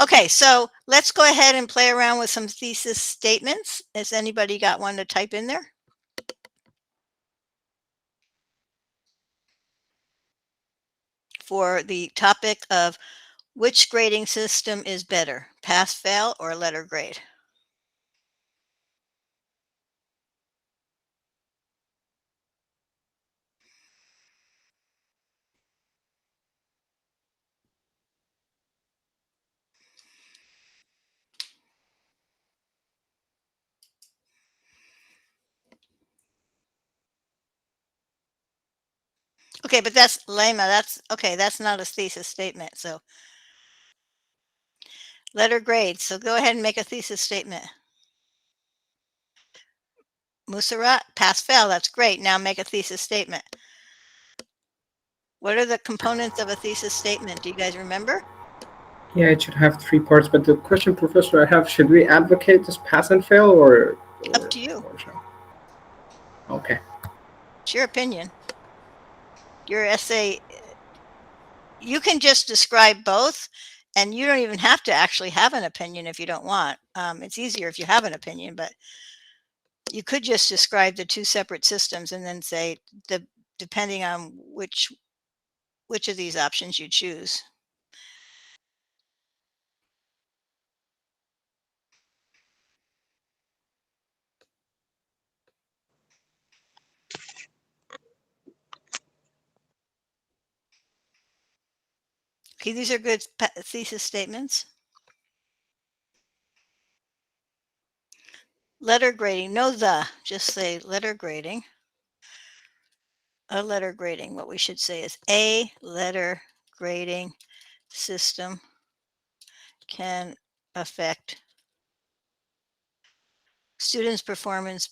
Okay, so let's go ahead and play around with some thesis statements. Has anybody got one to type in there? For the topic of which grading system is better, pass, fail, or letter grade? Okay, but that's Lema. That's okay. That's not a thesis statement. So letter grade. So go ahead and make a thesis statement. Musarat, pass, fail. That's great. Now make a thesis statement. What are the components of a thesis statement? Do you guys remember? Yeah, it should have 3 parts. But the question, Professor, I have: should we advocate this pass and fail, or Up to you. Okay. It's your opinion. Your essay. You can just describe both, and you don't even have to actually have an opinion if you don't want. It's easier if you have an opinion, but you could just describe the 2 separate systems and then say depending on which of these options you choose. Okay, these are good thesis statements. Letter grading, no the, just say letter grading. a letter grading. What we should say is a letter grading system can affect students' performance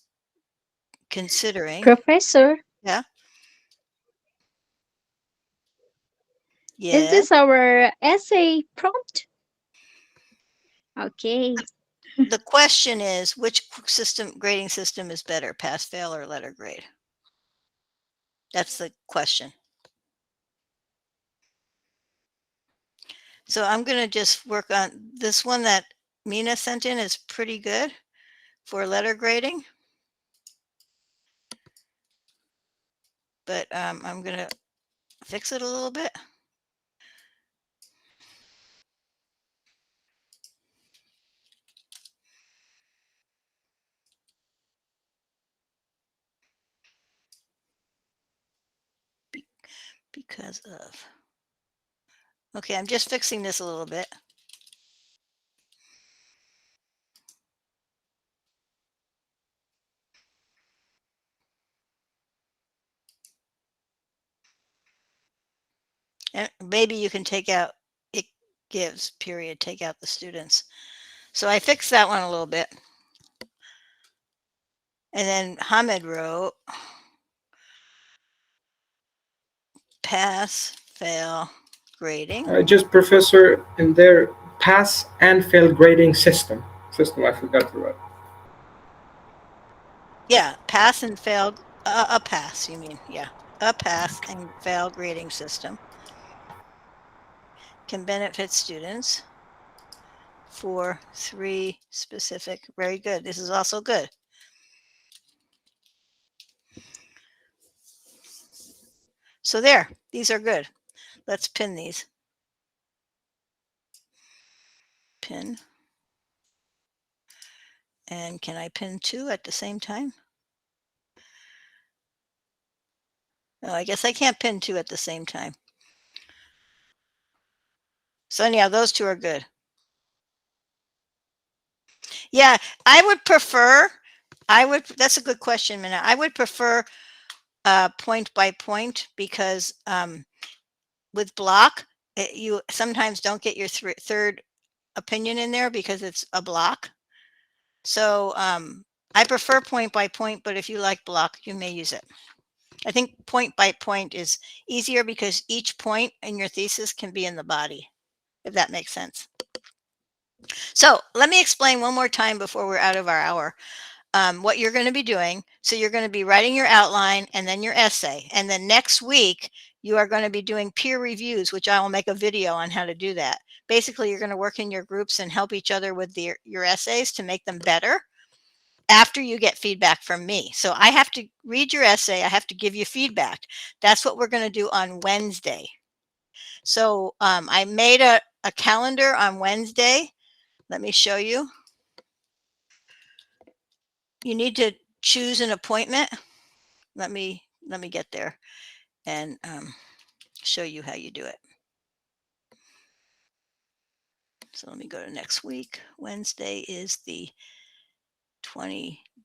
considering. Professor, Yeah. is Yes. this our essay prompt? Okay. The question is, which grading system is better, pass, fail, or letter grade? That's the question. So I'm going to just work on this one that Mina sent in is pretty good for letter grading. But I'm going to fix it a little bit. Because of. Okay, I'm just fixing this a little bit. And maybe you can take out, it gives, period, take out the students. So I fixed that one a little bit. And then Hamid wrote, pass, fail, grading. Just professor, in their pass and fail grading system. I forgot the word. Yeah, pass and fail, a pass, you mean, yeah. A pass and fail grading system can benefit students for 3 specific, very good. This is also good. So there, these are good. Let's pin these. Pin. And can I pin 2 at the same time? No, I guess I can't pin 2 at the same time. So anyhow, those 2 are good. Yeah, I would prefer, that's a good question, Minna. I would prefer point by point because with block, you sometimes don't get your third opinion in there because it's a block. So I prefer point by point, but if you like block, you may use it. I think point by point is easier because each point in your thesis can be in the body, if that makes sense. So let me explain one more time before we're out of our hour. What you're going to be doing. So you're going to be writing your outline and then your essay. And then next week, you are going to be doing peer reviews, which I will make a video on how to do that. Basically, you're going to work in your groups and help each other with your essays to make them better after you get feedback from me. So I have to read your essay. I have to give you feedback. That's what we're going to do on Wednesday. So I made a calendar on Wednesday. Let me show you. You need to choose an appointment. Let me get there and show you how you do it. So let me go to next week. Wednesday is the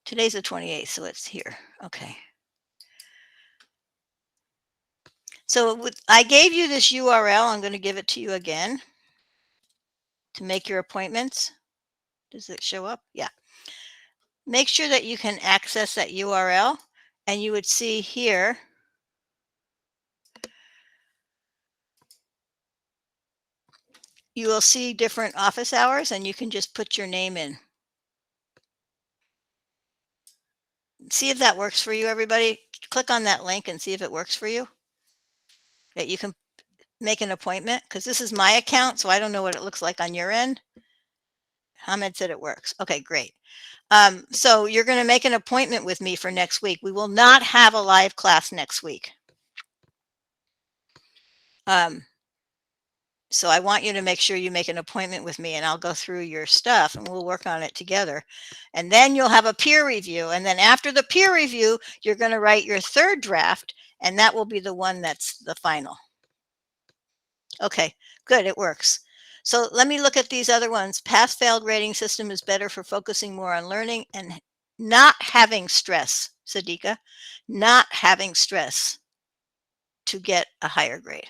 today's the 28th, so it's here. Okay. So I gave you this URL. I'm going to give it to you again to make your appointments. Does it show up? Yeah. Make sure that you can access that URL, and you would see here you will see different office hours, and you can just put your name in. See if that works for you, everybody. Click on that link and see if it works for you. That you can make an appointment, because this is my account, so I don't know what it looks like on your end. Hamid said it works. Okay, great. So you're going to make an appointment with me for next week. We will not have a live class next week. So I want you to make sure you make an appointment with me, and I'll go through your stuff and we'll work on it together. And then you'll have a peer review. And then after the peer review, you're going to write your third draft, and that will be the one that's the final. Okay, good. It works. So let me look at these other ones. Pass-fail grading system is better for focusing more on learning and not having stress, Sadiqa, not having stress. to get a higher grade.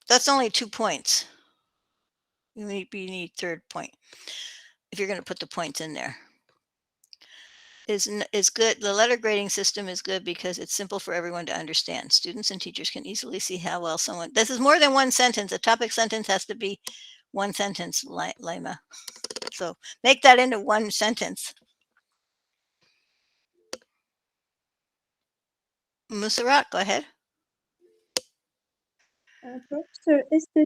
That's only 2 points. You need third point if you're going to put the points in there. Is good. The letter grading system is good because it's simple for everyone to understand. Students and teachers can easily see how well someone. This is more than one sentence. A topic sentence has to be one sentence, Lema. So make that into one sentence. Musarat, go ahead. Professor, is this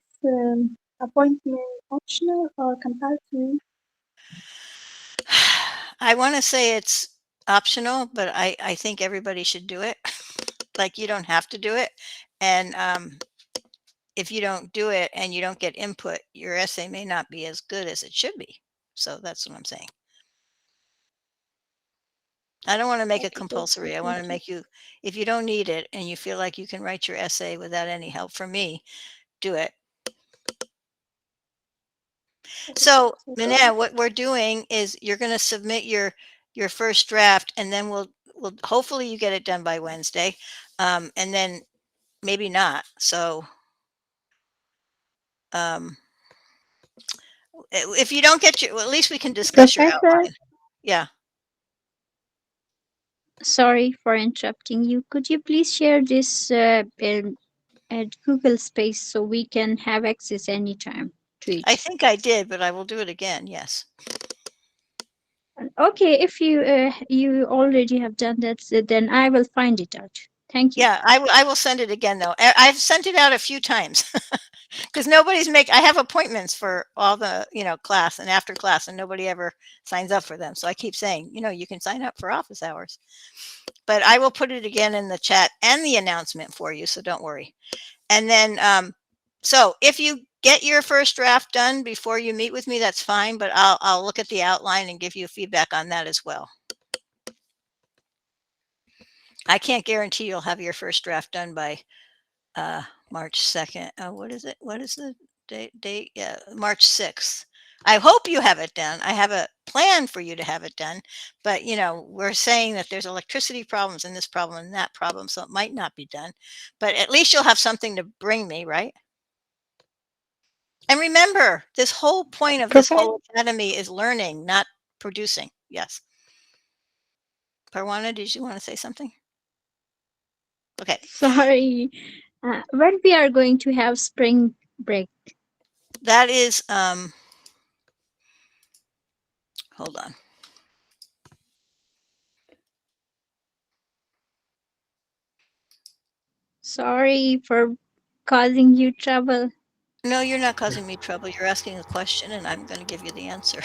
appointment optional or compulsory? I want to say it's optional, but I think everybody should do it. Like, you don't have to do it. And if you don't do it and you don't get input, your essay may not be as good as it should be. So that's what I'm saying. I don't want to make it compulsory. I want to make you, if you don't need it and you feel like you can write your essay without any help from me, do it. So, Minette, what we're doing is you're going to submit your first draft, and then we'll hopefully you get it done by Wednesday, and then maybe not. So, if you don't get well, at least we can discuss your outline. Yeah. Sorry for interrupting you. Could you please share this at Google Space so we can have access anytime to it? I think I did, but I will do it again. Yes. Okay, if you already have done that, then I will find it out. Thank you. Yeah, I will send it again though. I've sent it out a few times because I have appointments for all the, class and after class, and nobody ever signs up for them. So I keep saying, you can sign up for office hours, but I will put it again in the chat and the announcement for you. So don't worry. And then, so if you get your first draft done before you meet with me, that's fine, but I'll look at the outline and give you feedback on that as well. I can't guarantee you'll have your first draft done by March 2nd. Oh, what is it? What is the date? Yeah, March 6th. I hope you have it done. I have a plan for you to have it done, but we're saying that there's electricity problems and this problem and that problem, so it might not be done, but at least you'll have something to bring me, right? And remember, this whole point of this whole academy is learning, not producing. Yes. Parwana, did you want to say something? Okay. Sorry. When we are going to have spring break? That is, hold on. Sorry for causing you trouble. No, you're not causing me trouble. You're asking a question and I'm going to give you the answer.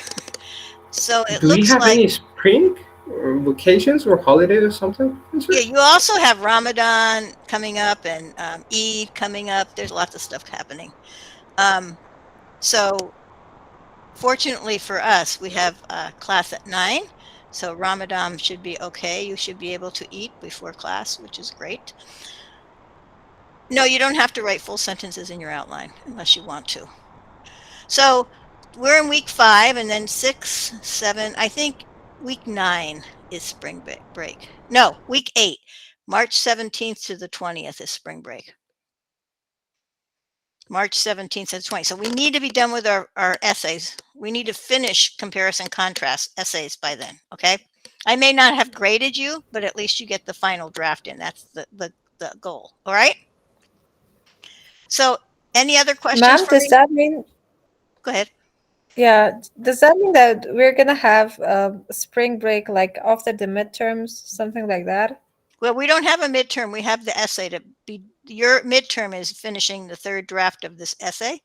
So it Do we looks have like any spring or vacations or holidays or something? yeah, you also have Ramadan coming up and Eid coming up. There's lots of stuff happening. So fortunately for us, we have class at 9. So Ramadan should be okay. You should be able to eat before class, which is great. No, you don't have to write full sentences in your outline unless you want to. So we're in week 5 and then 6, 7, I think week 9 is spring break. No, week 8, March 17th to the 20th is spring break. March 17th to the 20th. So we need to be done with our essays. We need to finish comparison contrast essays by then. Okay. I may not have graded you, but at least you get the final draft in. That's the goal. All right. So any other questions? Ma'am, does that mean? Go ahead. Yeah, does that mean that we're gonna have a spring break like after the midterms, something like that? Well, we don't have a midterm. We have the essay to be. Your midterm is finishing the 3rd draft of this essay.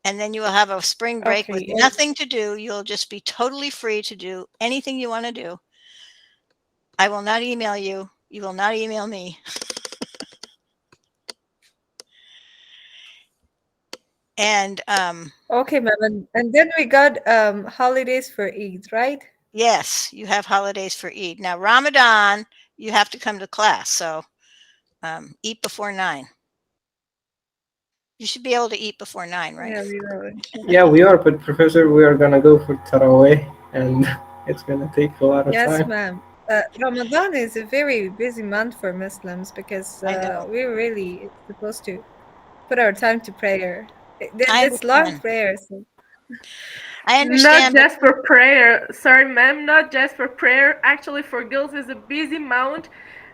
And then you will have a spring break with nothing to do. You'll just be totally free to do anything you want to do. I will not email you. You will not email me. And okay, ma'am. And then we got holidays for Eid, right? Yes, you have holidays for Eid. Now Ramadan, you have to come to class. So eat before 9. You should be able to eat before 9, right? Yeah, we are. Yeah, we are. But Professor, we are gonna go for Taraweh, and it's gonna take a lot of time. Yes, ma'am. Ramadan is a very busy month for Muslims because I know. we're really supposed to put our time to prayer. I It's long understand. prayers. So. I Not understand, but just for prayer. Sorry, ma'am. Not just for prayer. Actually, for girls, is a busy month.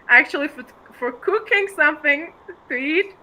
Actually, for cooking something to eat.